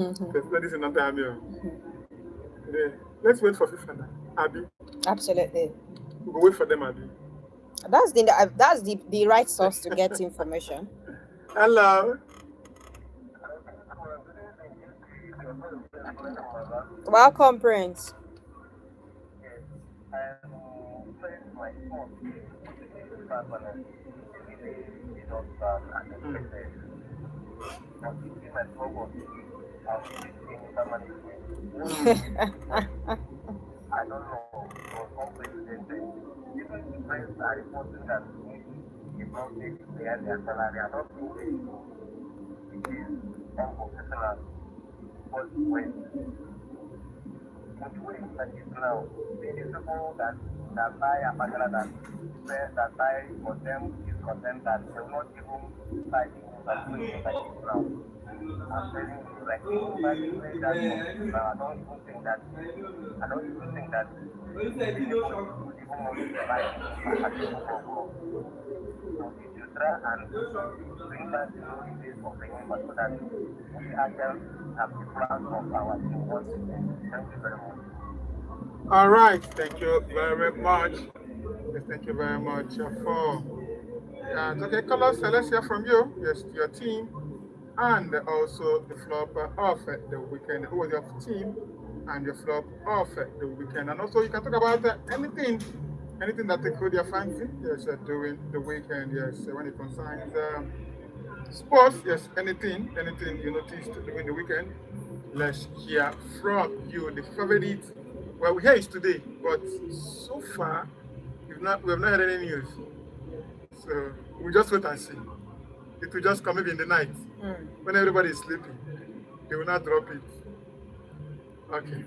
Ladies and gentlemen, let's wait for FIFA now. Abby, Absolutely. we'll wait for them, Abby. That's the right source to get information. Hello. Welcome, Prince. Mm. All right. Thank you very much. Yes, thank you very much for. Okay, Carlos, let's hear from you. Yes, your team, and also the flop of the weekend. Who was your team and your flop of the weekend? And also, you can talk about anything that could your fancy. Yes, during the weekend. Yes, when it concerns sports. Yes, anything you noticed during the weekend. Let's hear from you. The favorite. Well, here is today, but so far we have not had any news. So we just wait and see. It will just come maybe in the night Hmm. when everybody is sleeping. They will not drop it. Okay.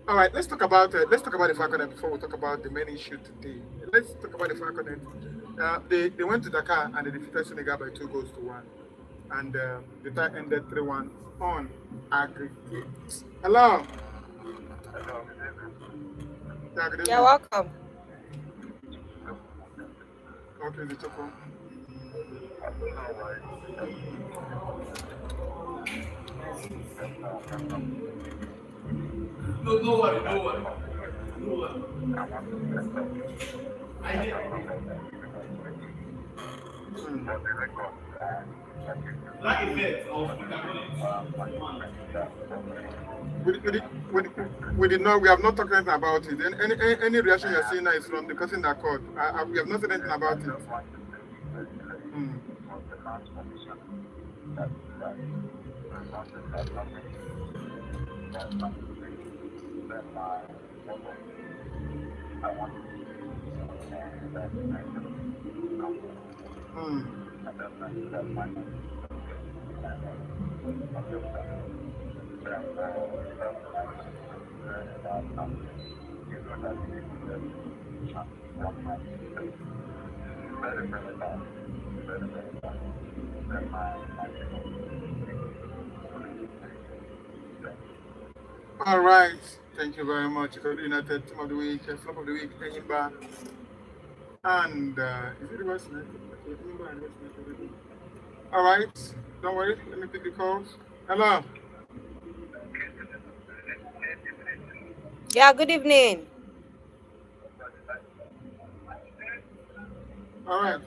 All right. Let's talk about the Falconet before we talk about the main issue today. Let's talk about the Falconet. They went to Dakar and they defeated Senegal by 2 goals to 1, and the tie ended 3-1 on aggregate. Hello. Yeah, good You're evening. welcome. Okay, the Choco. No, no worry, no worry. No worry. I hear. Hmm. Like effect, I'll speak about it. One. We, we, did, we, did- we did not. We have not talked anything about it. Any reaction you're seeing now is from the person that called. We have not said anything about it. Hmm. Hmm. All right. Thank you very much. So the United Team of the Week, Flop of the Week, Enyimba, and is it the West United? Okay, Enyimba and West United. All right. Don't worry. Let me pick the calls. Hello. Yeah, good evening. All right.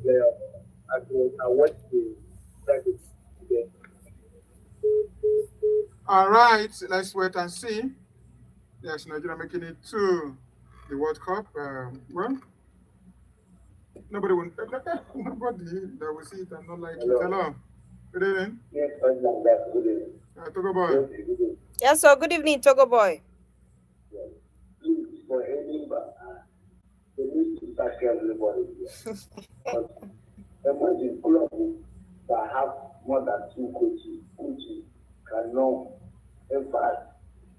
player. I watched the practice today. All right, let's wait and see. Yes, Nigeria making it to the World Cup. Well, nobody will, nobody that will see it and not like it. Hello. Hello. Good evening. Yes, President, that's good. Togo boy. Yes, good evening. Yes, sir. Good evening, Togo boy. Yes. Please, for any, they need to sack everybody here. But imagine clubs that have more than two coaches cannot, in fact,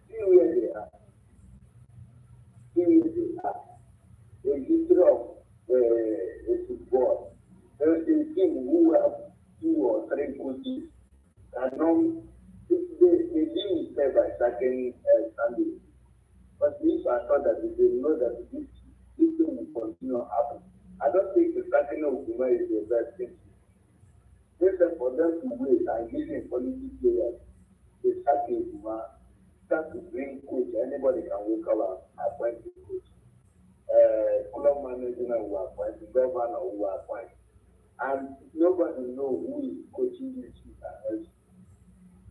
see where they are. See where they are. The history of football. There's a team who have two or three coaches cannot, they didn't stay by sacking Sunday. But if I thought that they know that this thing will continue to happen, I don't think the sacking of Zuma is the best thing. Instead for them to wait and give him quality players, they sack Zuma, start to bring coach. Anybody can wake up and appoint a coach. Club management will appoint, the governor will appoint. And nobody knows who is coaching this week and else.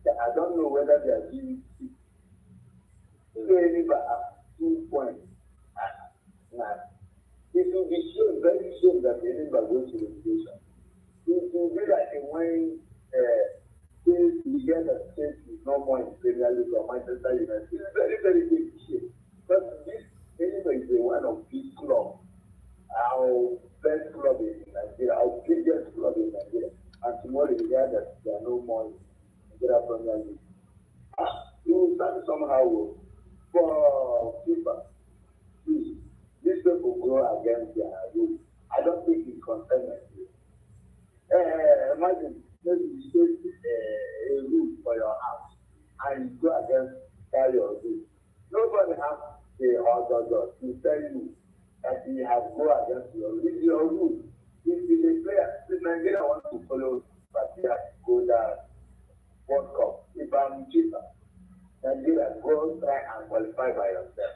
I don't know whether they are giving really 2 points. Now, it will be shame, very shame that they never go to relegation. It will be like when the State is no more in Premier League or Manchester United. It's very, very big shame. But this anyway is one of these clubs, our best club in Nigeria, our biggest club in Nigeria. And tomorrow we hear that they are no more in Nigeria Premier League. You will start somehow for FIFA. Please, these people go against their rules. I don't think it's concerned. Imagine maybe you set a rule for your house and you go against that your rule. Nobody has the order to tell you that you have go against your rule. It's your rule. If the player, if Nigeria wants to follow, but they have to go that World Cup. If I'm cheaper, Nigeria, go try and qualify by yourself.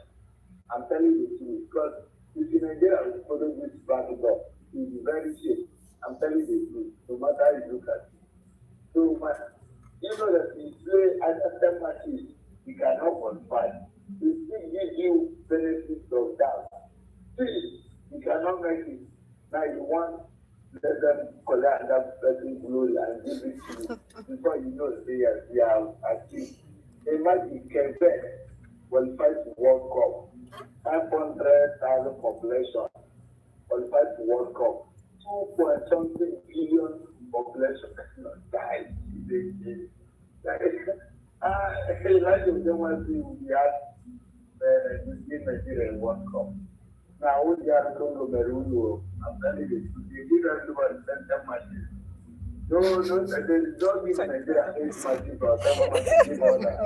I'm telling you the truth because if Nigeria will follow this battle up, it will be very safe. I'm telling you the truth, no matter how you look at it. So, you know that we play at 10 matches, we cannot qualify. We still give you benefits of doubt. Please, you cannot make it. Now you want let them collect that person glory and give it to you before you know they are achieved. Imagine Quebec qualified to World Cup, 500,000 population qualified to World Cup, 2.something billion population died. Like of them want to be asked in Nigeria in World Cup. Now, what they are going to I'm telling you, they did not do what them matches. No, don't give Nigeria 8 matches or 7 matches, give all that.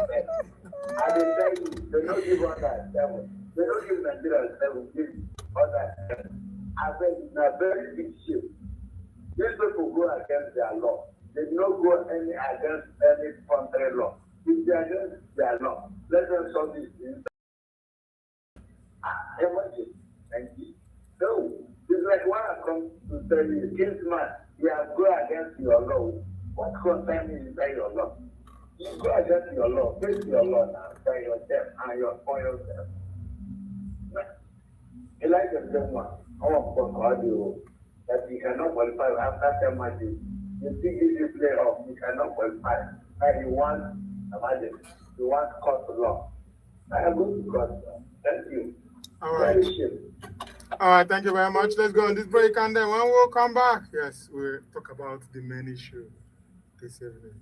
And they tell you, they don't give all that 7. They don't give Nigeria 7, give all that 7. I think it's a very big shape. These people go against their law. They don't go against any country law. If they are against their law, let them solve this thing. Imagine. Thank you. So, it's like when I come to tell you, Kingsman, you have go against your law. What concern me is that your law? You go against your law, face your law now, by yourself and for yourself. Elijah Jemma, our audio, that you cannot qualify after 10 matches. You think if you play off, you cannot qualify. Now you want, imagine, you want court law. I am going to court law. Thank you. All right. All right, thank you very much. Let's go on this break and then when we'll come back, yes, we'll talk about the main issue this evening.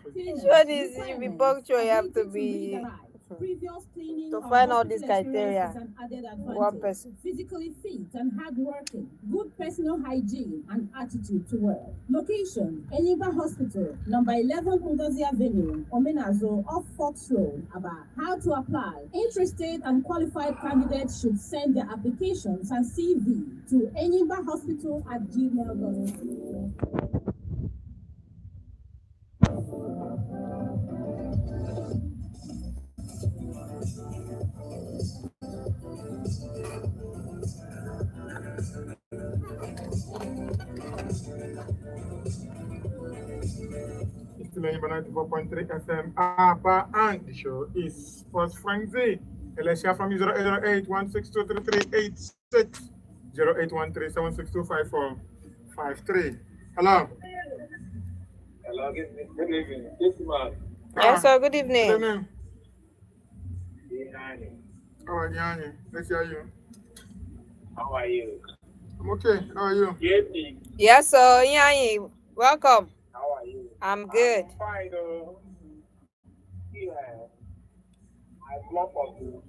Which one is you be punctual? You have to be to find all these criteria. One person. Physically fit and hardworking, good personal hygiene and attitude to work. Location: Enyimba Hospital, number 11 Ngozi Avenue, Omenazo, off Fox Road, Aba. How to apply? Interested and qualified candidates should send their applications and CV to enyimbahospital@gmail.com. It's still 94.3 FM. Abba, and the show is Sports Frenzy. Let's hear from you 0808 1623386 0813 7625453. Hello. Hello, good evening. This man. Yes, sir. Good Good evening. evening. How are you? Let's hear you. How are you? I'm okay. How are you? Yes, Yes, sir. Yanyi, welcome. how are you? I'm good. I'm fine, though. Yeah. I love of you.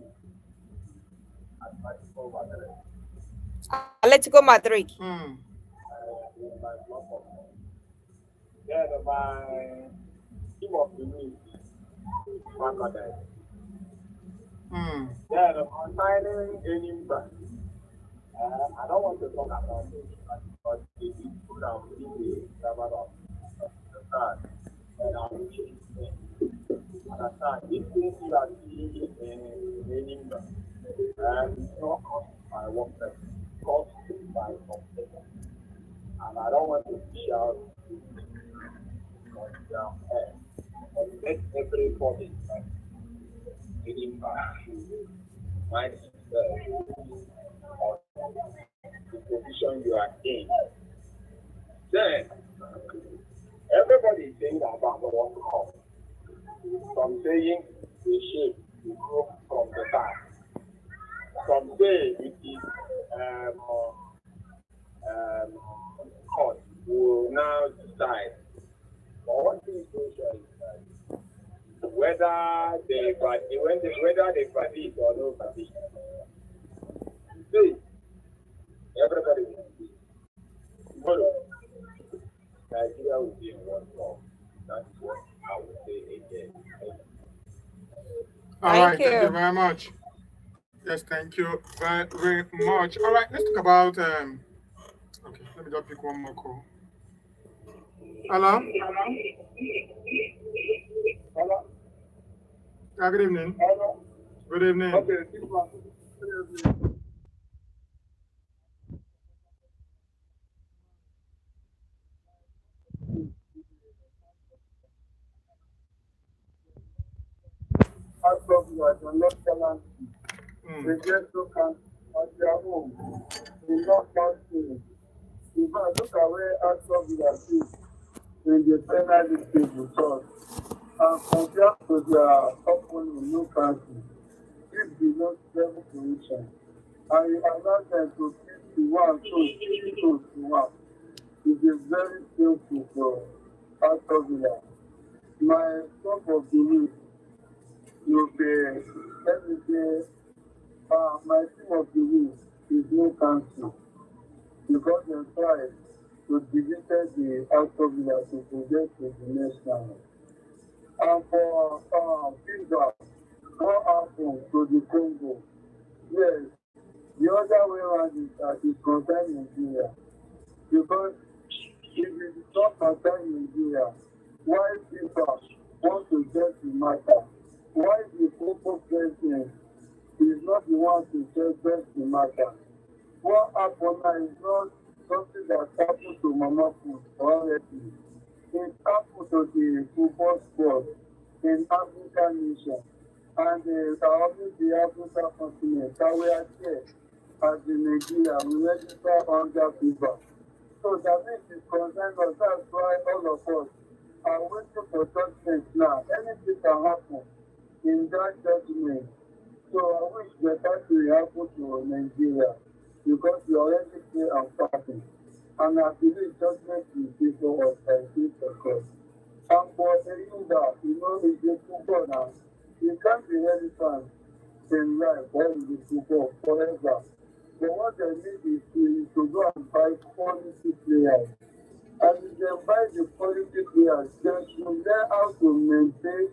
Atletico Madrid. Hmm. Yeah, my team of the week. Hmm. Yeah, the signing Enyimba. I don't want to talk about it, but it is good and really covered up. And I'm understand this thing you are seeing in Enyimba, it's not caused by one person, it's caused by some people. And I don't want to shout down here, but let everybody Enyimba mind on the position you are in. Then everybody is saying about the World Cup. Some saying the shape will grow from the back. Some say it is court will now decide. But one thing is for sure is that whether they valid or no valid. See, everybody will see. Tomorrow, Nigeria will be in World Cup. That's what I would say again. All right. Thank you. Thank you very much. Yes, thank you very, very much. All right, let's talk about. Okay, let me just pick one more call. Hello. Hello? Yeah, good evening. Hello? Good evening. Okay, this one. Out of your North Carolina, Hmm. they just look at their home. They not counting. In fact, look at where out of your seat in the penalty table church. And compared to their opponent, no country, if they not level position, and you allow them to 51 to 1, it is very painful for out of your. My top of the week will be, let me say, my team of the week is no country because they tried to defeat the Aston Villa to progress to the next round. And for FIFA, what happened to the Congo? Yes, the other way around is that it concerns Nigeria. Because if it is not concern Nigeria, why FIFA want to get the matter? Why the football president is not the one to get the matter? What happened now is not something that happened to Mama Food already. It happened to the football sport in African nation. And only the African continent that we are here as the Nigeria, we register under FIFA. So that means it's concerned us. That's why all of us are waiting for judgment now. Anything can happen in that judgment. So I wish that will happen to Nigeria because we already play and fighting. And I believe judgment will be for us by faith of God. And for Eyimba, it's a football now. You can't be elephant in life or in the football forever. But what they need is to go and buy quality players. And if they buy the quality players, they should learn how to maintain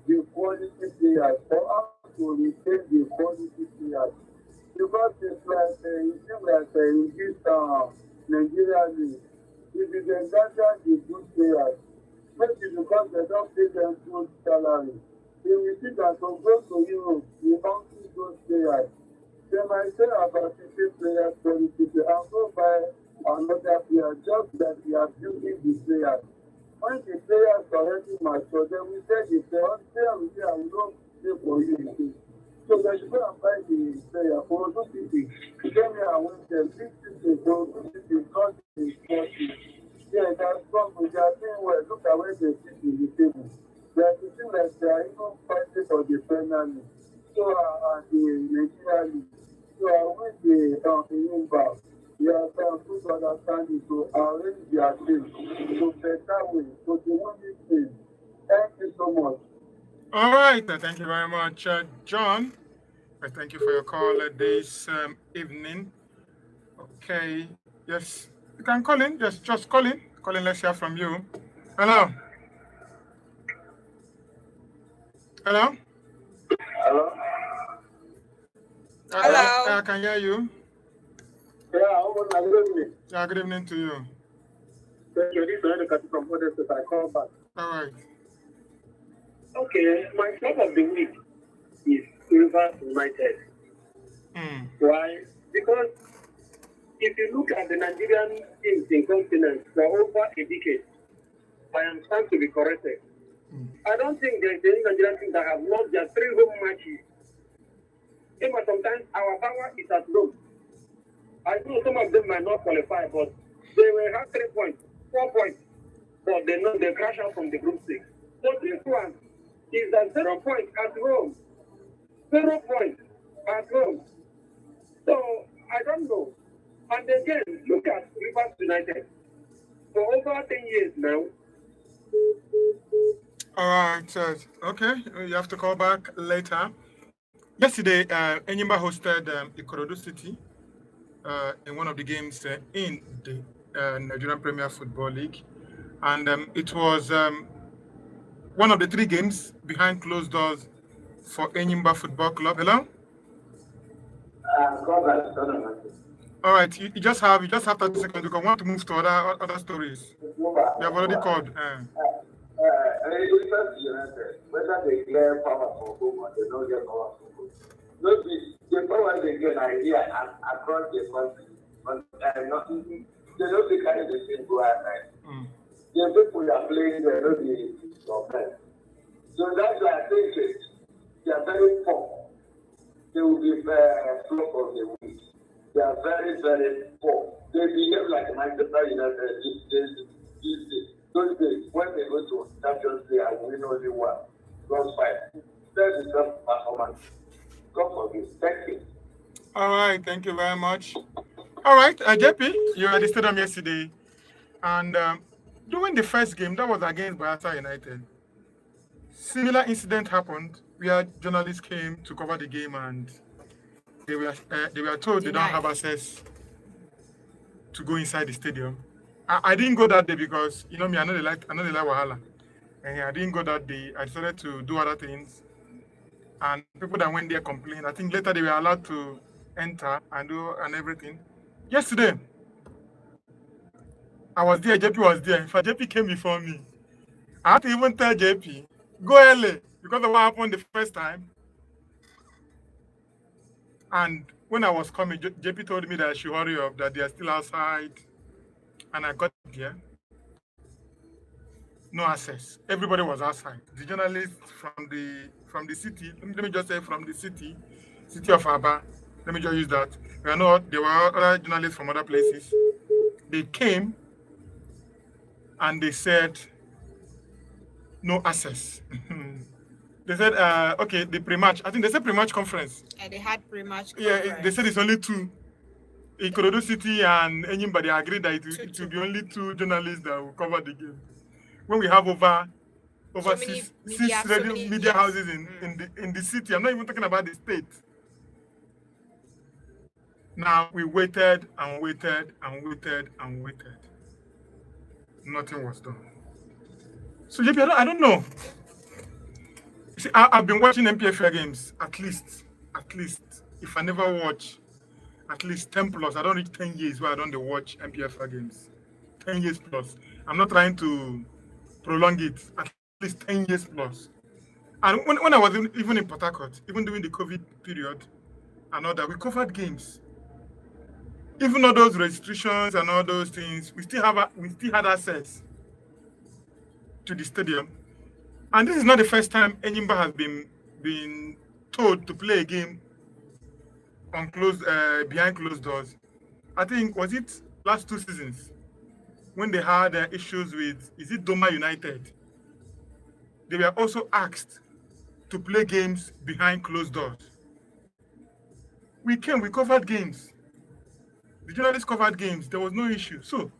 the quality players or how to retain the quality players. Because it's like, it seems like in this Nigeria league, if you can gather the good players, maybe because they don't pay them good salary, they will see that to go to Europe, you don't see those players. They might say about 50 players, 20 people, and go buy another player just that they are building the players. When the players already mature, then we say the player will say, I will not play for you. So they should go and buy the player for 2 people. Then they are with them, 6 people, for 2 people, not the 40. Yeah, that's wrong. They are doing well. Look at where they sit in the table. They are sitting like they are even fighting for the Premier League. So, the Nigeria League. So, with the Eyimba, they are trying to understand it to arrange their team to better way, to the winning team. Thank you so much. All right, thank you very much, John. Thank you for your call this evening. Okay, yes, you can call in. Just call in. Call in. Let's hear from you. Hello. Hello. Hello? Hello. I can hear you. Yeah, good evening. Yeah, good evening to you. Thank you. This is Edekati from Modest that I call back. All right. Okay, my club of the week is Rivers United. Why? Because if you look at the Nigerian teams in continent for over a decade, I am stand to be corrected. I don't think there's any Nigerian team that have lost their 3 home matches. Even sometimes our power is at low. I know some of them might not qualify, but they will have 3 points, 4 points, but they know they crash out from the group stage. So this one is at 0 points at home. 0 points at home. So I don't know. And again, look at Rivers United. For over 10 years now. All right. Okay, you have to call back later. Yesterday, Enyimba hosted Ikorodu City in one of the games in the Nigerian Premier Football League. And it was one of the 3 games behind closed doors for Enyimba Football Club. Hello? All right, you just have 30 seconds. You can want to move to other stories. You have already called. Whether they clear power for home or they don't get power for home. The power they get idea across the country, but they don't carry the same go outside. The people are playing, they don't be problem. So that's why I think they are very poor. They will be flop of the week. They are very, very poor. They behave like Manchester United those days when they go to Champions League and win only one, cross 5. That is not performance. God forbid. Thank you. All right, thank you very much. All right, JP, you were at the stadium yesterday, and during the first game, that was against Bayelsa United. Similar incident happened where journalists came to cover the game, and they were told they don't have access to go inside the stadium. I didn't go that day because me, I know they like Wahala. And I didn't go that day. I decided to do other things. And people that went there complained. I think later they were allowed to enter and do and everything. Yesterday, I was there, JP was there. In fact, JP came before me. I had to even tell JP, go early because of what happened the first time. And when I was coming, JP told me that I should hurry up, that they are still outside. And I got there. No access. Everybody was outside. The journalists from the city, let me just say from the city of Aba, let me just use that. There were other journalists from other places. They came and they said no access. They said, okay, the pre-match. I think they said pre-match conference. And they had pre-match conference. Yeah, they said it's only 2. Ikorodu City and anybody agreed that it will be only 2 journalists that will cover the game. When we have over over So many six media, so radio many, media yes. houses in the city. I'm not even talking about the state. Now we waited and waited and waited and waited. Nothing was done. So JP, I don't know. See, I've been watching MPFL games at least. If I never watch at least 10 plus, I don't reach 10 years where I don't watch MPFL games. 10 years plus. I'm not trying to prolong it. At least 10 years plus. And when I was even in Port Harcourt, even during the COVID period and all that, we covered games. Even all those restrictions and all those things, we still had access to the stadium. And this is not the first time Enyimba has been told to play a game on behind closed doors. I think, was it last 2 seasons when they had issues with, is it Doma United? They were also asked to play games behind closed doors. We covered games. The journalists covered games. There was no issue. So,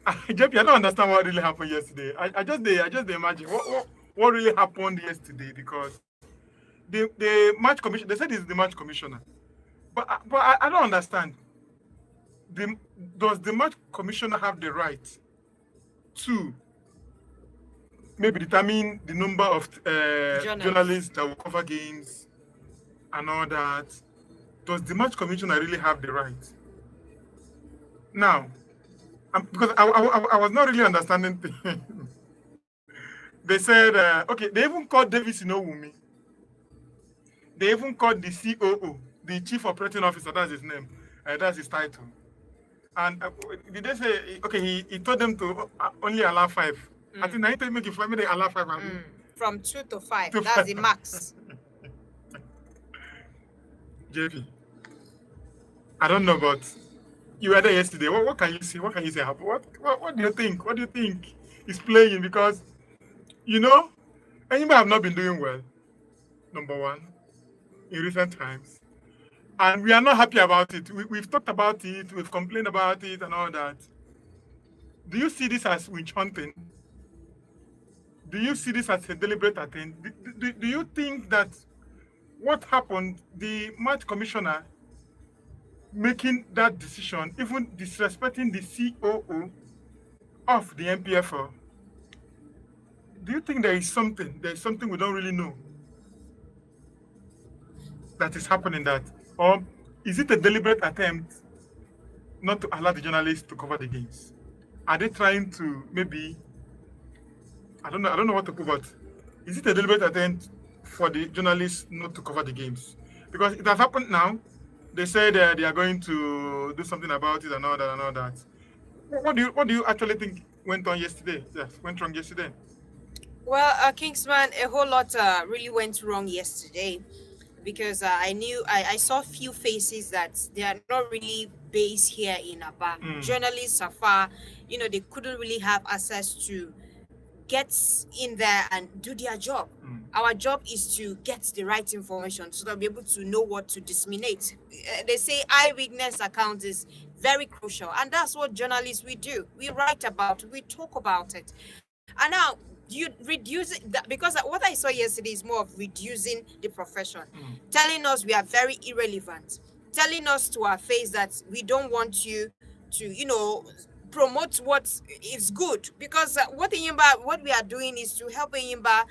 JP, I don't understand what really happened yesterday. I just imagine what really happened yesterday, because the match commission, they said it's the match commissioner, but I don't understand. Does the match commissioner have the right to maybe determine the number of journalists that will cover games and all that? Does the match commissioner really have the right? Now, because I was not really understanding things. They said, okay, they even called Davis Inowumi. They even called the COO, the Chief Operating Officer, that's his name. That's his title. And did they say, okay, he told them to only allow 5. I think I need to make it 5 minutes, allow 5. From 2 to 5, To that's 5. the max. JP, I don't know, but you were there yesterday. What can you see? What can you say? What do you think? What do you think is playing? Because, anybody have not been doing well, number one, in recent times. And we are not happy about it. We've talked about it, we've complained about it and all that. Do you see this as witch hunting? Do you see this as a deliberate attempt? Do you think that what happened, the match commissioner making that decision, even disrespecting the COO of the MPFL, do you think there is something we don't really know that is happening, that, or is it a deliberate attempt not to allow the journalists to cover the games? Are they trying to maybe, I don't know what to put, but is it a deliberate attempt for the journalists not to cover the games? Because it has happened now. They said they are going to do something about it and all that. What do you actually think went wrong yesterday? Well, Kingsman, a whole lot really went wrong yesterday, because I saw few faces that they are not really based here in Aba. Journalists are far, they couldn't really have access to get in there and do their job. Our job is to get the right information so that we'll be able to know what to disseminate. They say eyewitness account is very crucial, and that's what journalists we do. We write about it, we talk about it. And now you reduce it, because what I saw yesterday is more of reducing the profession, telling us we are very irrelevant, telling us to our face that we don't want you to, promote what is good, because what we are doing is to help Enyimba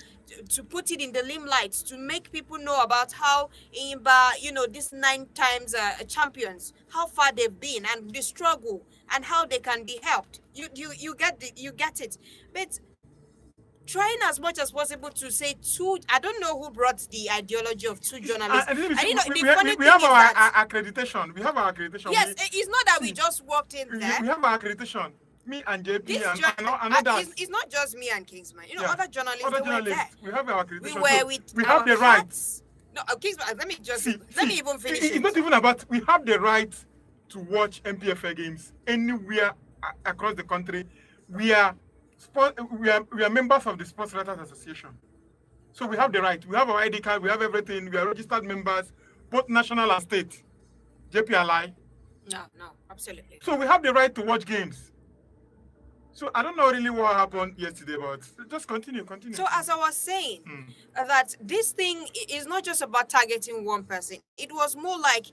to put it in the limelight, to make people know about how Enyimba, these 9 times champions, how far they've been and the struggle and how they can be helped. You get it. But trying as much as possible to say 2, I don't know who brought the ideology of 2 journalists. We have our accreditation. We have our accreditation. Yes, it's not that we just walked in there. We have our accreditation. Me and JP and others. It's not just me and Kingsman. Other journalists, were there. We have our accreditation. We were with we have the right. No, Kingsman, let me even finish It's not even about, we have the right to watch MPFL games anywhere across the country. We are members of the Sports Writers Association. So we have the right. We have our ID card. We have everything. We are registered members, both national and state. JPLI. No, absolutely. So we have the right to watch games. So I don't know really what happened yesterday, but just continue. So as I was saying, Mm. that this thing is not just about targeting one person. It was more like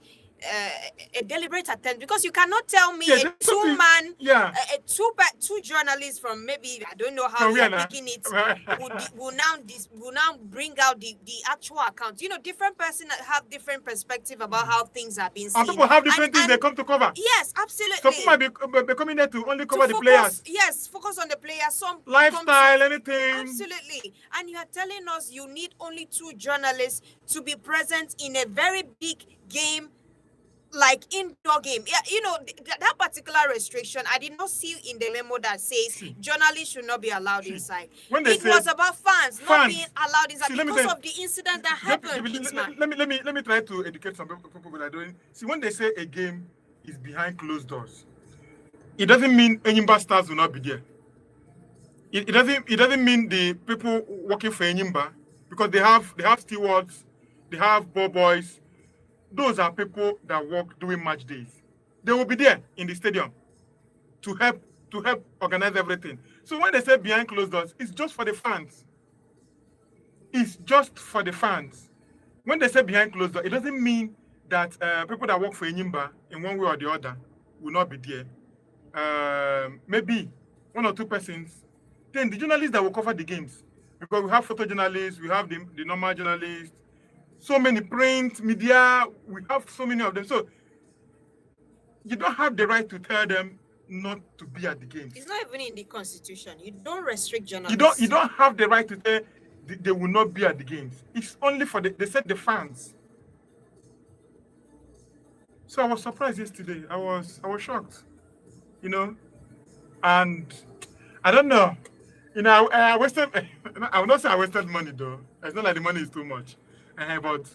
a deliberate attempt, because you cannot tell me Yeah, a there's something- two-man, yeah. two journalists from maybe, I don't know how From you're where now? picking it, will now bring out the actual account. You know, different person have different perspective about how things are being seen. And people have different things they come to cover. Yes, absolutely. Some people might be coming there to only cover the focus, players. yes, focus on the players. Some Lifestyle, anything. Absolutely. And you are telling us you need only 2 journalists to be present in a very big game, like indoor game. Yeah, you know, that particular restriction, I did not see in the memo that says journalists should not be allowed inside. When they It say was about fans not being allowed inside See, let me because tell of the incident that happened, Kingsman. Let me try to educate some people that are doing. See, when they say a game is behind closed doors, it doesn't mean Enyimba stars will not be there. It doesn't mean the people working for Enyimba, because they have stewards, they have ball boys. Those are people that work during match days. They will be there in the stadium to help organize everything. So when they say behind closed doors, it's just for the fans. It's just for the fans. When they say behind closed doors, it doesn't mean that people that work for Enyimba in one way or the other will not be there. Maybe 1 or 2 persons. Then the journalists that will cover the games, because we have photojournalists, we have the normal journalists, so many print media, we have so many of them. So you don't have the right to tell them not to be at the games. It's not even in the constitution. You don't restrict journalists. You don't have the right to tell they will not be at the games. It's only for they said the fans. So I was surprised yesterday. I was shocked, you know, and I don't know. You know, I wasted. I will not say I wasted money though. It's not like the money is too much, but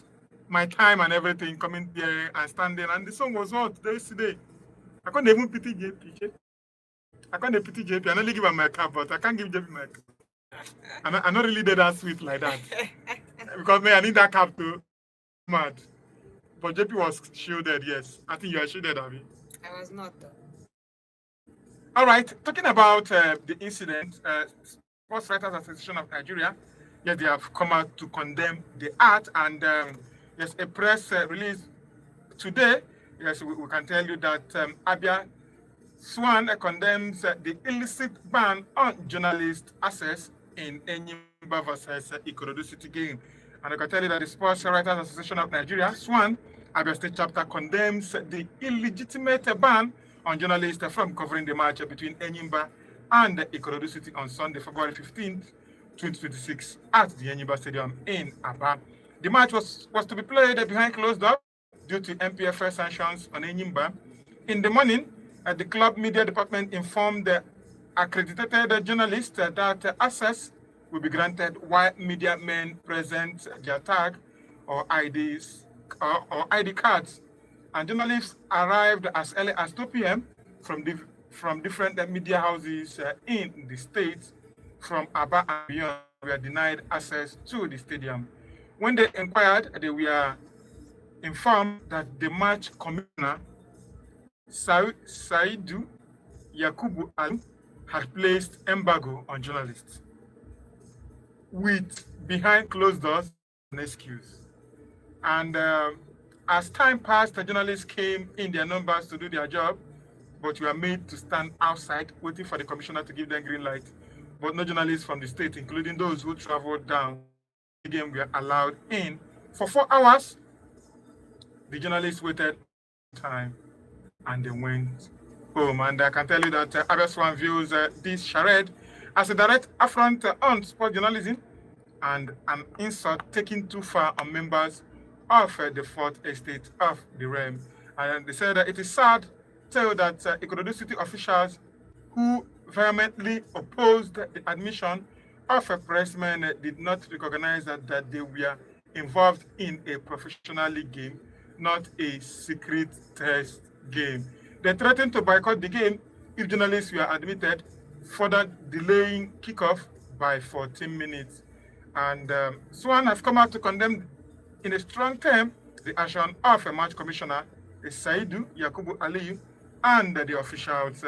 my time and everything coming there and standing, and the song was hot yesterday. I can't even pity JP. I can't pity JP. I only give him my cap, but I can't give JP my cap. I'm not really that sweet like that, because I need that cap too. Mad. But JP was shielded. Yes, I think you are shielded, Abby. I was not though. All right, talking about the incident, Sports Writers Association of Nigeria, yes, they have come out to condemn the act, and yes, a press release today. Yes, we can tell you that Abia Swan condemns the illicit ban on journalist access in Enyimba versus Ikorodu City game. And I can tell you that the Sports Writers Association of Nigeria, Swan, Abia State chapter, condemns the illegitimate ban on journalists from covering the match between Enyimba and Ikorodu City on Sunday, February 15th, 2026 at the Enyimba Stadium in Aba. The match was to be played behind closed doors due to MPFL sanctions on Enyimba. In the morning, the club media department informed the accredited journalists that access will be granted while media men present their tag or IDs or ID cards. And journalists arrived as early as 2 p.m. from different media houses in the state, from Aba and beyond, were denied access to the stadium. When they inquired, they were informed that the match commissioner, Saidu Yakubu Ali, had placed embargo on journalists, with behind closed doors an excuse. And as time passed, the journalists came in their numbers to do their job, but were made to stand outside waiting for the commissioner to give them green light. But no journalists from the state, including those who traveled down the game, were allowed in. For 4 hours, the journalists waited time and they went home. And I can tell you that Abia Swan views this charade as a direct affront on sport journalism and an insult taken too far on members of the fourth estate of the realm. And they said that it is sad too that Ikorodu City officials who vehemently opposed the admission of a pressman did not recognize that they were involved in a professional league game, not a secret test game. They threatened to boycott the game if journalists were admitted, further delaying kickoff by 14 minutes. And Swan has come out to condemn in a strong term the action of a match commissioner, Saidu Yakubu Aliyu, and the officials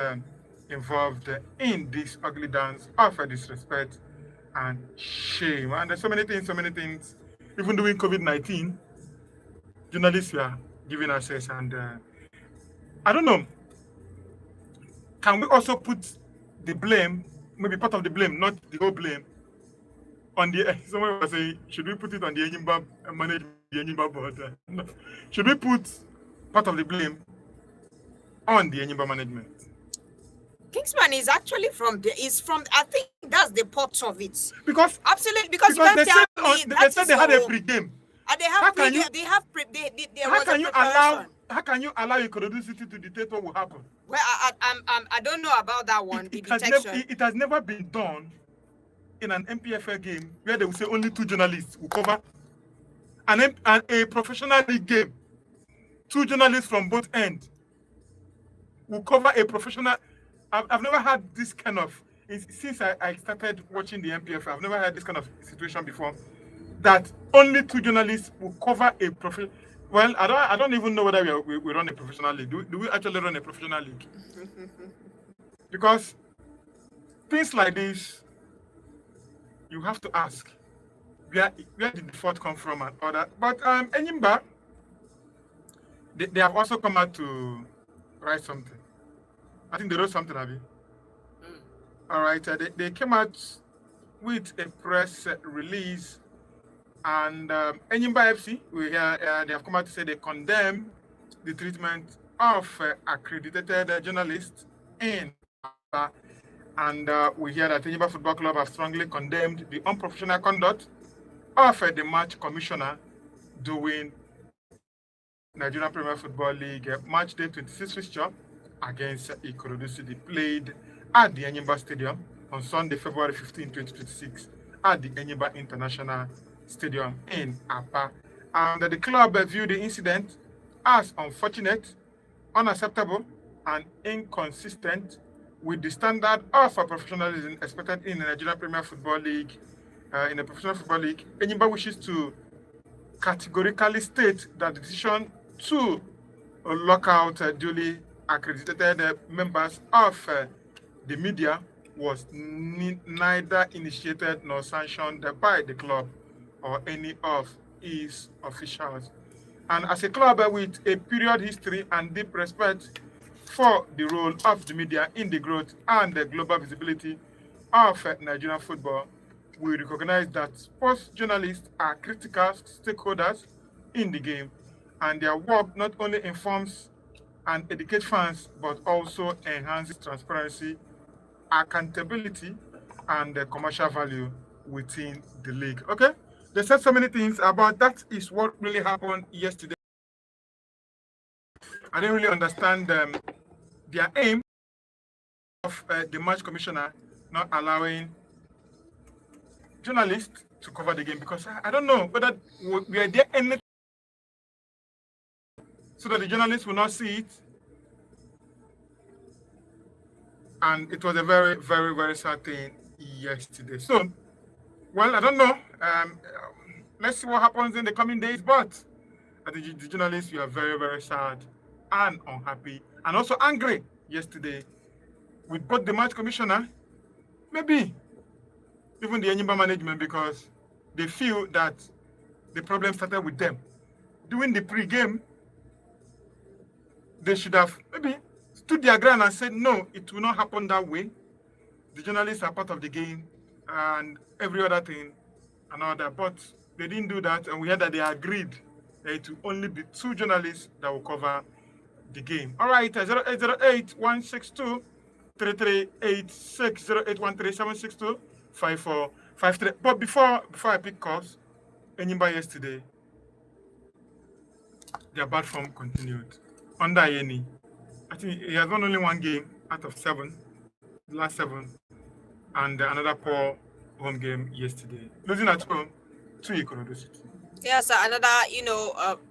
involved in this ugly dance of disrespect and shame. And there's so many things. Even during COVID-19, journalists were giving access, and I don't know. Can we also put the blame, maybe part of the blame, not the whole blame, on the someone was saying, should we put it on the Enyimba management, the Enyimba board? No. Should we put part of the blame on the Enyimba management? Kingsman is actually from I think that's the pot of it. Because absolutely, because you they can't said, tell me they said they had a pre-game. And they have pre-game. They have How can you allow Ikorodu City to dictate what will happen? Well, I don't know about that one. It has never been done in an MPFL game where they will say only 2 journalists will cover and a professional league game. 2 journalists from both ends will cover a professional. I've never had this kind of, since I started watching the MPFL, I've never had this kind of situation before, that only 2 journalists will cover a professional. Well, I don't even know whether we run a professional league. Do we actually run a professional league? Because things like this, you have to ask, where did the fault come from and all that. But Enyimba, they have also come out to write something. I think they wrote something, Abby. All right, they came out with a press release, and Enyimba FC, they have come out to say they condemn the treatment of accredited journalists in and we hear that Enyimba Football Club have strongly condemned the unprofessional conduct of the match commissioner during Nigerian Premier Football League match day 26 fixture against Ikorodu City, played at the Enyimba Stadium on Sunday, February 15, 2026, at the Enyimba International Stadium in Apa. And the club viewed the incident as unfortunate, unacceptable, and inconsistent with the standard of professionalism expected in the Nigerian Premier Football League. In the professional football league, Enyimba wishes to categorically state that the decision to lock out duly accredited members of the media was neither initiated nor sanctioned by the club or any of its officials. And as a club with a period history and deep respect for the role of the media in the growth and the global visibility of Nigerian football, we recognize that sports journalists are critical stakeholders in the game, and their work not only informs and educates fans, but also enhances transparency, accountability, and the commercial value within the league. Okay? They said so many things about that is what really happened yesterday. I didn't really understand their aim of the match commissioner not allowing journalists to cover the game, because I don't know whether we are there anything so that the journalists will not see it. And it was a very, very, very sad thing yesterday. So, well, I don't know. Let's see what happens in the coming days. But I think the journalists were very, very sad and unhappy and also angry yesterday with both the match commissioner, maybe even the Enyimba management, because they feel that the problem started with them. During the pre-game, they should have maybe stood their ground and said, no, it will not happen that way. The journalists are part of the game and every other thing and all that. But they didn't do that, and we heard that they agreed that it will only be 2 journalists that will cover the game. All right, 0808-162-3386, 0813-762-5453. But before I pick calls, Enyimba yesterday, their bad form continued. Under Ayeni, I think he has won only 1 game out of 7, the last 7, and another poor home game yesterday. Losing at home to Ikorodu City. Yes, another,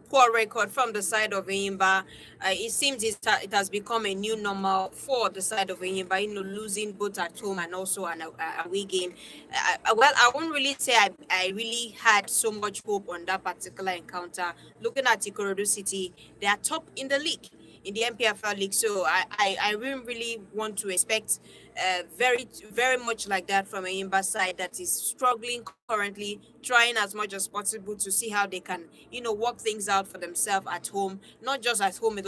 poor record from the side of Enyimba. It seems it has become a new normal for the side of Enyimba, losing both at home and also an away game. Well, I won't really say I really had so much hope on that particular encounter. Looking at Ikorodu City, they are top in the league. in the MPFL league. So I really want to expect very much like that from a Imba side that is struggling currently, trying as much as possible to see how they can, work things out for themselves at home, not just at home,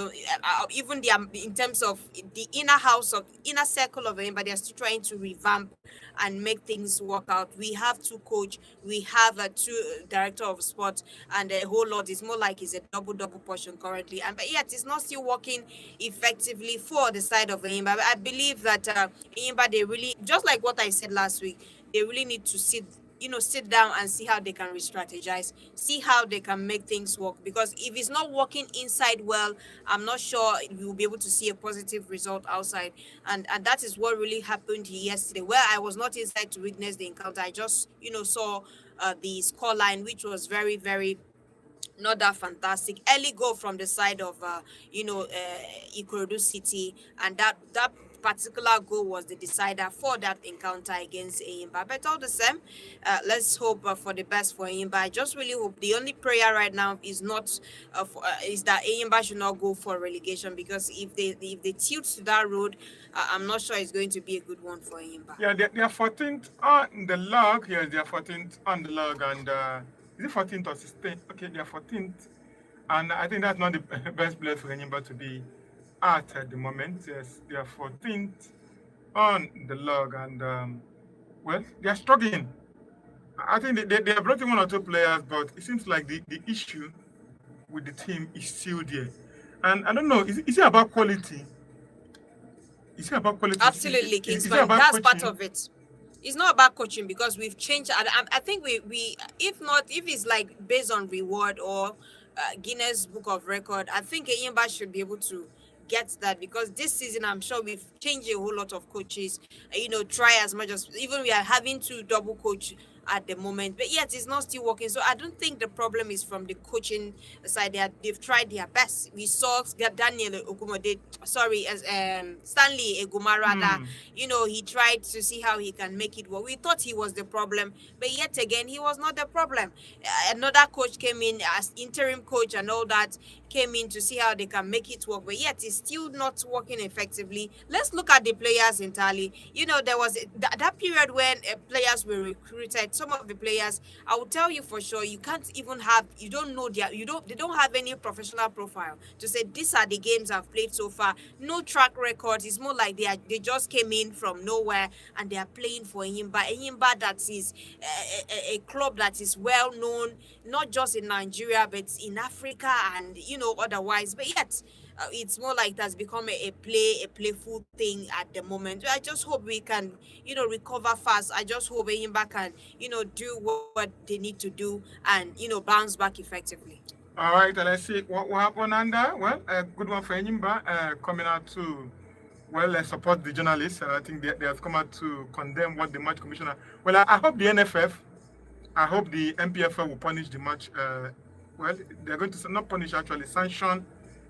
even in terms of the inner circle of Imba, they're still trying to revamp and make things work out. We have two coach, we have a two director of sports, and a whole lot. It's more like it's a double portion currently, and but yet it's not still working effectively for the side of Imba. I believe that Imba, they really, just like what I said last week, they really need to sit down and see how they can re-strategize, see how they can make things work. Because if it's not working inside well, I'm not sure we will be able to see a positive result outside. And that is what really happened yesterday, where I was not inside to witness the encounter. I just, saw the scoreline, which was very, very not that fantastic. Early goal from the side of Ikorodu City, and that particular goal was the decider for that encounter against Eyimba. But all the same, let's hope for the best for Eyimba. I just really hope. The only prayer right now is not is that Eyimba should not go for relegation, because if they tilt to that road, I'm not sure it's going to be a good one for Eyimba. Yeah, they are 14th on the log. Yes, they are 14th on the log, and is it 14th or 16th? Okay, they are 14th, and I think that's not the best place for Eyimba to be at the moment. Yes, they are 14th on the log, and well, they are struggling. I think they have brought in one or two players, but it seems like the issue with the team is still there. And I don't know, is it about quality? Is it about quality? Absolutely, Is it Kingston. about That's part coaching? of it. It's not about coaching, because we've changed. I think we if it's like based on reward or Guinness Book of Record, I think Eyimba should be able to get that, because this season I'm sure we've changed a whole lot of coaches. Try as much as, even we are having to double coach at the moment, but yet it's not still working. So I don't think the problem is from the coaching side. They've tried their best. We saw Daniel Ogumode, as Stanley Egumarada. He tried to see how he can make it work. We thought he was the problem, but yet again he was not the problem. Another coach came in as interim coach and all that, came in to see how they can make it work, but yet it's still not working effectively. Let's look at the players entirely. There was that period when players were recruited. Some of the players, I will tell you for sure, you can't even have, they don't have any professional profile to say these are the games I've played so far. No track record. It's more like they just came in from nowhere and they are playing for Eyimba that is a club that is well known, not just in Nigeria but in Africa and otherwise. But yet it's more like that's become a playful thing at the moment. I just hope we can recover fast. I just hope Eyimba can do what they need to do and bounce back effectively. All right, let's see what happened under. Well, a good one for Enyimba coming out to, support the journalists. I think they have come out to condemn what the match commissioner. Well, I hope the NFF, I hope the MPFL will punish the match. They're going to not punish, actually sanction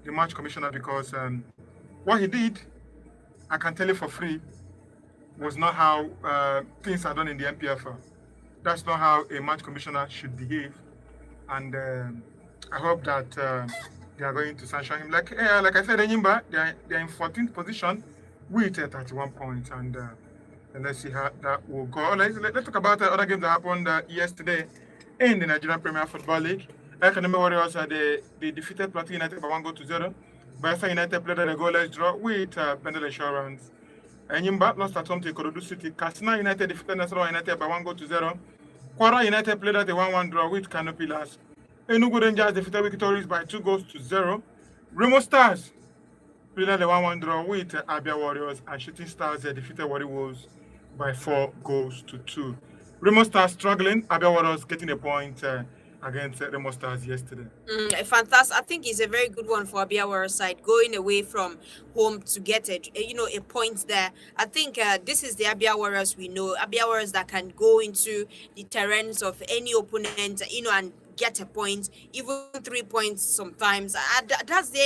the match commissioner, because what he did, I can tell you for free, was not how things are done in the MPFL. That's not how a match commissioner should behave. And I hope that they are going to sanction him. Like I said, Enyimba, they're in 14th position with 31 points, and let's see how that will go. Let's talk about other games that happened yesterday in the Nigerian Premier Football League. Economic Warriors, they defeated Plateau United by 1-0. Bayelsa United played a goalless draw with Pendle Insurance. Enyimba lost at home to Ikorodu City. Katsina United defeated Nasarawa United by 1-0. Kwara United played at a 1-1 draw with Kano Pillars. Enugu Rangers defeated Victories by 2-0. Remo Stars played at a 1-1 draw with Abia Warriors, and Shooting Stars defeated Warri Wolves by 4-2. Remo Stars struggling, Abia Warriors getting a point against Remo Stars yesterday. Fantastic. I think it's a very good one for Abia Warriors side, going away from home to get a point there. I think this is the Abia Warriors we know. Abia Warriors that can go into the terrains of any opponent, and get a point, even 3 points sometimes. That's the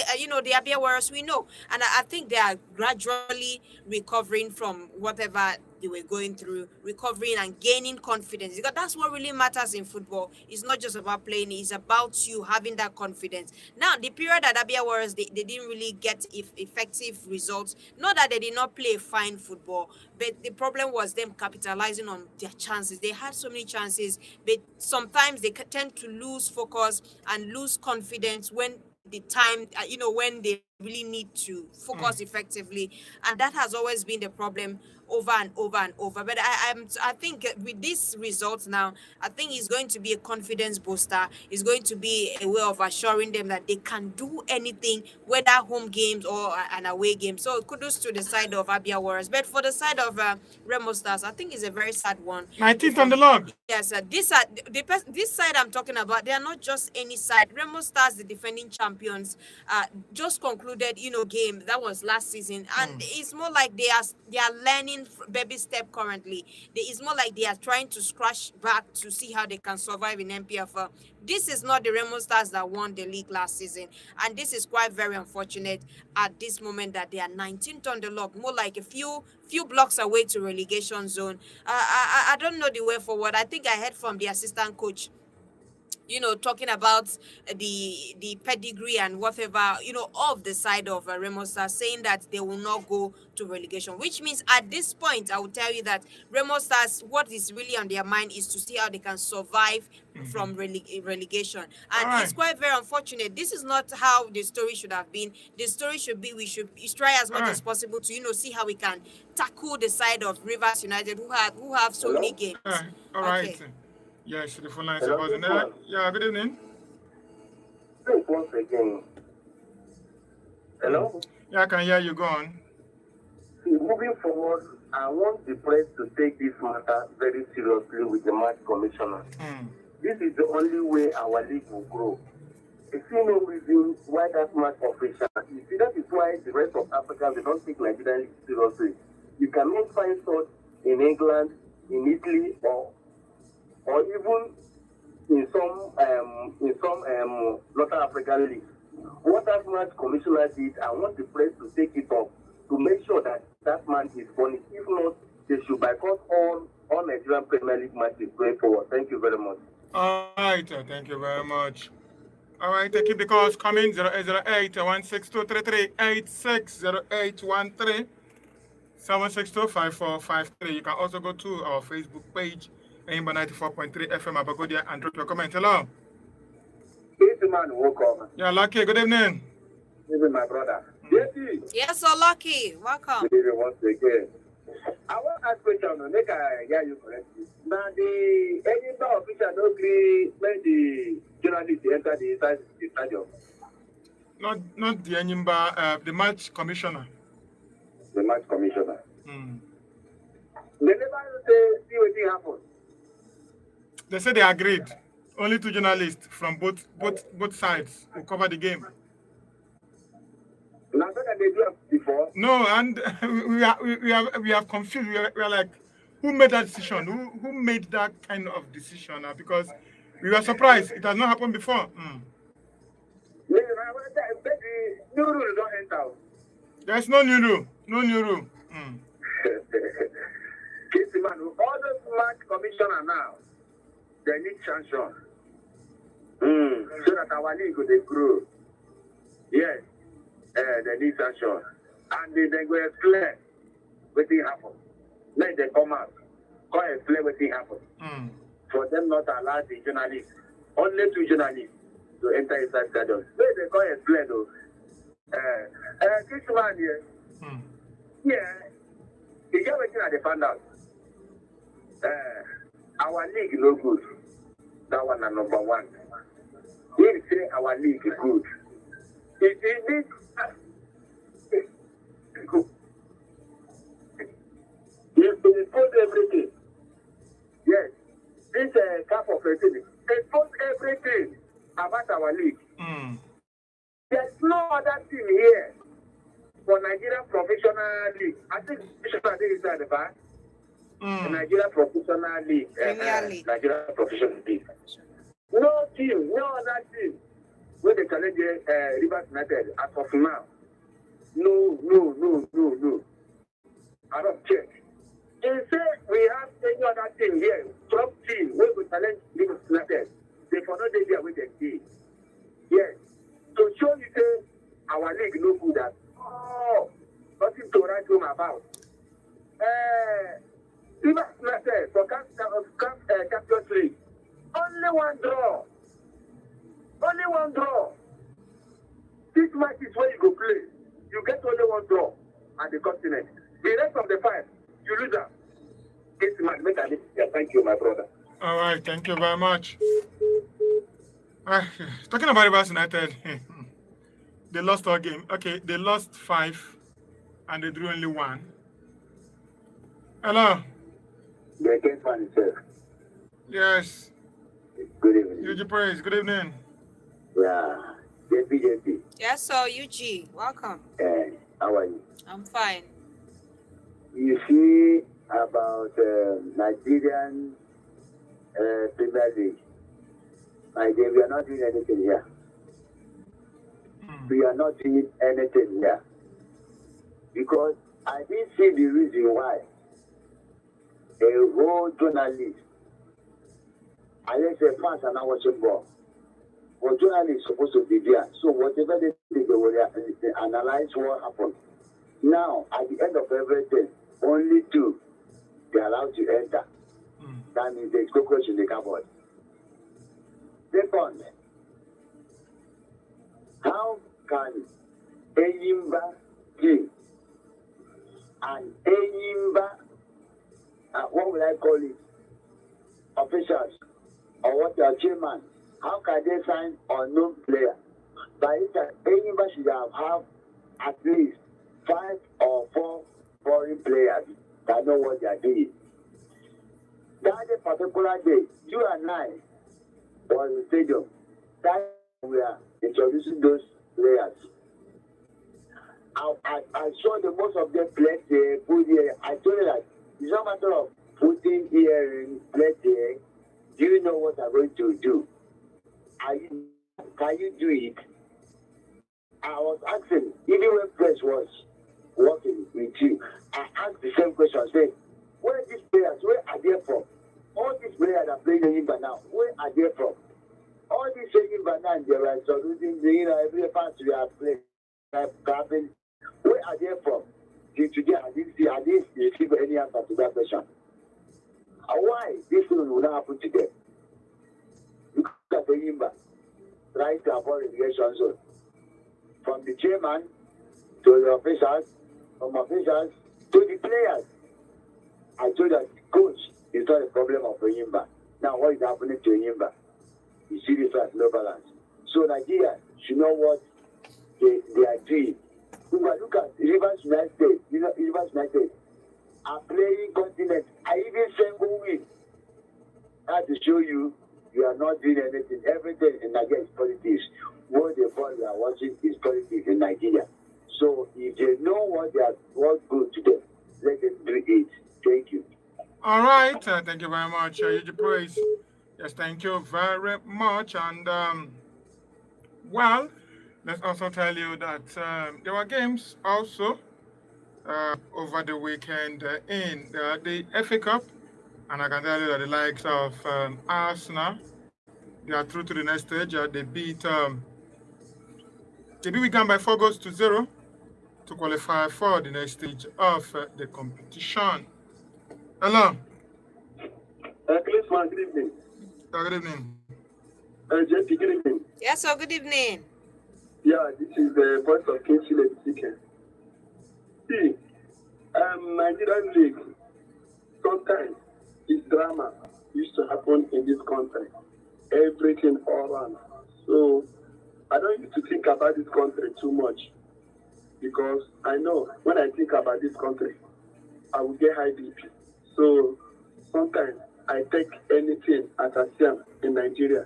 the Abia Warriors we know, and I think they are gradually recovering from whatever they were going through, recovering and gaining confidence. Because that's what really matters in football. It's not just about playing, it's about you having that confidence. Now, the period at Abia Warriors, they didn't really get effective results. Not that they did not play fine football, but the problem was them capitalizing on their chances. They had so many chances, but sometimes they tend to lose focus and lose confidence when the time, when they really need to focus effectively, and that has always been the problem over and over and over. But I think with these results now, I think it's going to be a confidence booster. It's going to be a way of assuring them that they can do anything, whether home games or an away game. So kudos to the side of Abia Warriors. But for the side of Remo Stars, I think it's a very sad one. 19th on the log. Yes, this side I'm talking about, they are not just any side. Remo Stars, the defending champions, just concluded, game that was last season, and it's more like they are learning baby step currently. It's more like they are trying to scratch back to see how they can survive in MPFL. This is not the Remo Stars that won the league last season, and this is quite very unfortunate at this moment that they are 19th on the log, more like a few blocks away to relegation zone. I don't know the way forward. I think I heard from the assistant coach, talking about the pedigree and whatever, of the side of Remo Stars, saying that they will not go to relegation, which means at this point, I will tell you that Remo Stars, what is really on their mind is to see how they can survive from relegation. And it's quite very unfortunate. This is not how the story should have been. The story should be, we should try as much as possible to, see how we can tackle the side of Rivers United, who have so many games. All right. Okay. Yes, the phone lines are buzzing there. Yeah, good evening. Thanks once again. Hello? Yeah, I can hear you. Go on. See, moving forward, I want the press to take this matter very seriously with the match commissioner. This is the only way our league will grow. I see no reason why that match official. You see, that is why the rest of Africa, they don't take Nigerian league seriously. You cannot find such in England, in Italy, or even in some North African leagues. What that match commissioner did, I want the press to take it up to make sure that that man is punished. If not, they should boycott all Nigerian Premier League matches going forward. Thank you very much. All right, thank you very much. All right, keep the calls coming. 0808-162-3386, 0813-762-5453. You can also go to our Facebook page, Aimba 94.3 FM Abagodia, and drop your comment. Hello. This man woke up. Yeah, Lucky. Good evening. This is my brother. Yes, so Lucky. Welcome. Good evening once again. I want to ask a question. Make I hear you correctly. Now, the Edinburgh official don't agree when the journalists enter the stadium. Not the Enyimba, the match commissioner. The match commissioner. They never see what happened. They say they agreed. Only two journalists from both sides will cover the game. Now that they do it before. No, and we are confused. We are like, who made that decision? Who made that kind of decision? Because we were surprised. It has not happened before. The new rule don't enter. There's no new rule. No new rule. All those match commissioner now, they need sanction. So that our league will grow. Yes. They need sanction. And they go explain what happened. Let them come out. Go explain what happened. For them not to allow the journalists, only two journalists, to enter inside stadium. Let them go explain though. This man here, he get what they found out. Our league no good. That one is number one. He say our league is good. It needs good. He exposed everything. Yes. This cap of everything. Expose everything about our league. There's no other team here for Nigeria Professional League. I think professional league is at the back. Nigeria Professional League. Premier League. Nigeria Professional League. No team, no other team. When they challenge Rivers United as of now. No. I don't check. Instead, we have any other thing here. Top team, we will challenge Leeds United. They for not there with the team. Yes. To show you say our league no good at all. Nothing to write home about. Leeds United for Champions League. Only one draw. Only one draw. This match is where you go play. You get only one draw at the continent. The rest of the five, you lose them. This match, make a yeah, thank you, my brother. All right, thank you very much. Talking about Rivers United, they lost all game. Okay, they lost 5 and they drew only 1. Hello. The game fan itself. Yes. Good evening. UG Praise, good evening. Yeah. JP. Yes, so UG, welcome. How are you? I'm fine. You see about Nigerian Premier League. My dear, we are not doing anything here. We are not doing anything here. Because I didn't see the reason why a whole journalist, unless a fans are not watching ball, but journalists are supposed to be there. So whatever they do, they will analyze what happened. Now, at the end of everything, only 2 they are allowed to enter. That means there's cockroach in the cupboard. Second, how can Enyimba team and Enyimba, what will I call it, officials, or what their chairman, how can they sign unknown player? By this time, Enyimba should have at least 5 or 4 foreign players that know what they are doing. That particular day, you and I was in the stadium. That we are introducing those players. I saw the most of them play there, put here. I told you that it's not a matter of putting here and play there. Do you know what I'm going to do? Can you do it? I was asking, even when press was working with you, I asked the same question, saying, where are these players? Where are they from? All these players are playing in now. Where are they from? All these saying banana, they were introducing, every fans we are playing, where are they from? Till today, I didn't receive any answer to that question. Why this thing will not happen to them? Look at the Yimba, trying to avoid relegation zone. From the chairman to the officials, from officials to the players. I told that coach is not a problem of Yimba. Now what is happening to Yimba? You see this as no balance. So Nigeria should know what they are doing. Look at Rivers United. Rivers United are playing continent. I even single win. I have to show you are not doing anything. Everything in Nigeria is politics. What the ball we are watching is politics in Nigeria. So if they know what's good to them, let them do it. Thank you. All right. Thank you very much. UG Praise. Yes, thank you very much. And well, let's also tell you that there were games also over the weekend in the FA Cup. And I can tell you that the likes of Arsenal, they are through to the next stage. They beat Wigan by 4-0 to qualify for the next stage of the competition. Hello. Good evening. Good evening. JP, good evening. Yes, so good evening. Yeah, this is the voice of Kingsley speaking. See, Nigerian League, sometimes this drama used to happen in this country. Everything all around. So I don't used to think about this country too much because I know when I think about this country, I will get high BP. So sometimes I take anything as I see in Nigeria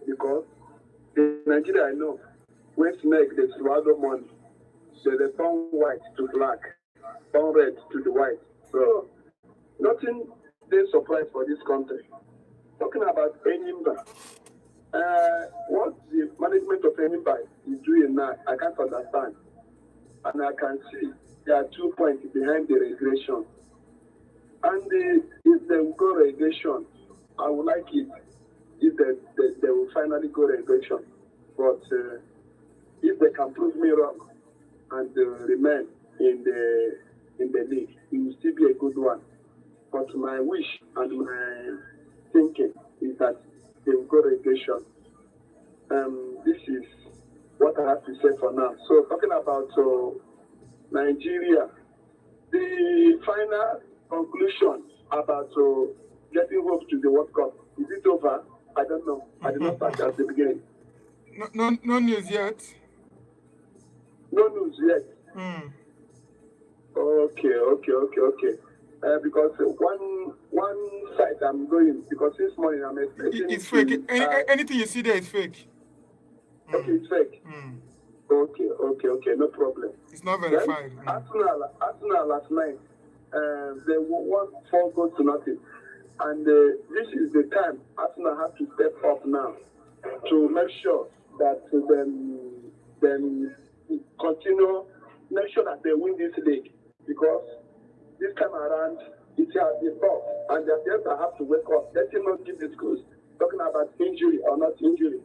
because in Nigeria I know when snake they swallow money, so they turn white to black, turn red to the white. So nothing is surprise for this country. Talking about Enyimba, what the management of Enyimba is doing now, I can't understand. And I can see there are 2 points behind the regression. And if they will go relegation, I would like it if they will finally go relegation. But if they can prove me wrong and remain in the league, it will still be a good one. But my wish and my thinking is that they will go relegation. This is what I have to say for now. So talking about Nigeria, the final conclusion about getting hope to the World Cup, is it over? I don't know. I did not start at the beginning. No news yet. No news yet. Okay. Because one site I'm going, because this morning I'm expecting. It's fake. Anything you see there is fake. Okay, it's fake. Okay, no problem. It's not verified. Arsenal last night, they won 4 goals to nothing. And this is the time Arsenal have to step up now to make sure that them continue, make sure that they win this league. Because this time around, it has been tough. And the players have to wake up. Let him not give excuse. Talking about injury or not injury.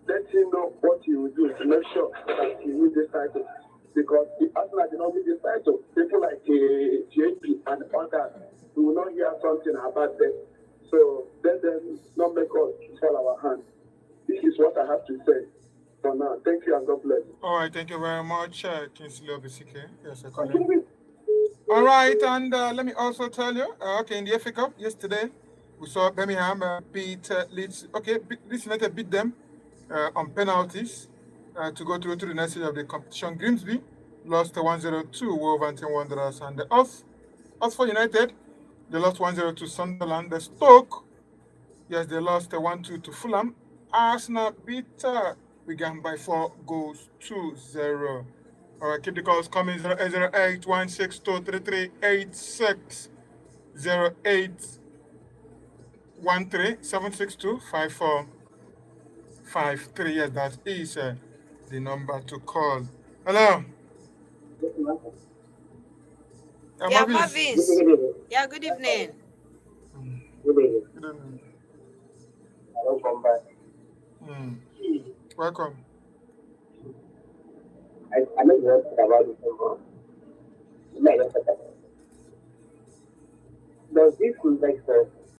Let him know what he will do to make sure that he wins this title. Because if Arsenal did not win this title, people like JP and others, we will not hear something about them. So let them not make us fall our hands. This is what I have to say for now. Thank you and God bless. All right, thank you very much, Kingsley Obisike. Yes, I call you. All right, and let me also tell you, in the FA Cup yesterday, we saw Birmingham beat Leeds. Leeds United beat them on penalties to go through to the next stage of the competition. Grimsby lost 1-0 to Wolverhampton Wanderers, and the Oxford United, they lost 1-0 to Sunderland. The Stoke, yes, they lost 1-2 to Fulham. Arsenal beat Wigan by 4 goals to 0. All right, keep the calls coming. 0808 162 3386 0813 762 5453. Yes, that is the number to call. Hello. Yeah, Mavis. Yeah, good evening. Good evening. Good evening. Welcome back. Welcome. I know you want to talk about this. Does this make sense?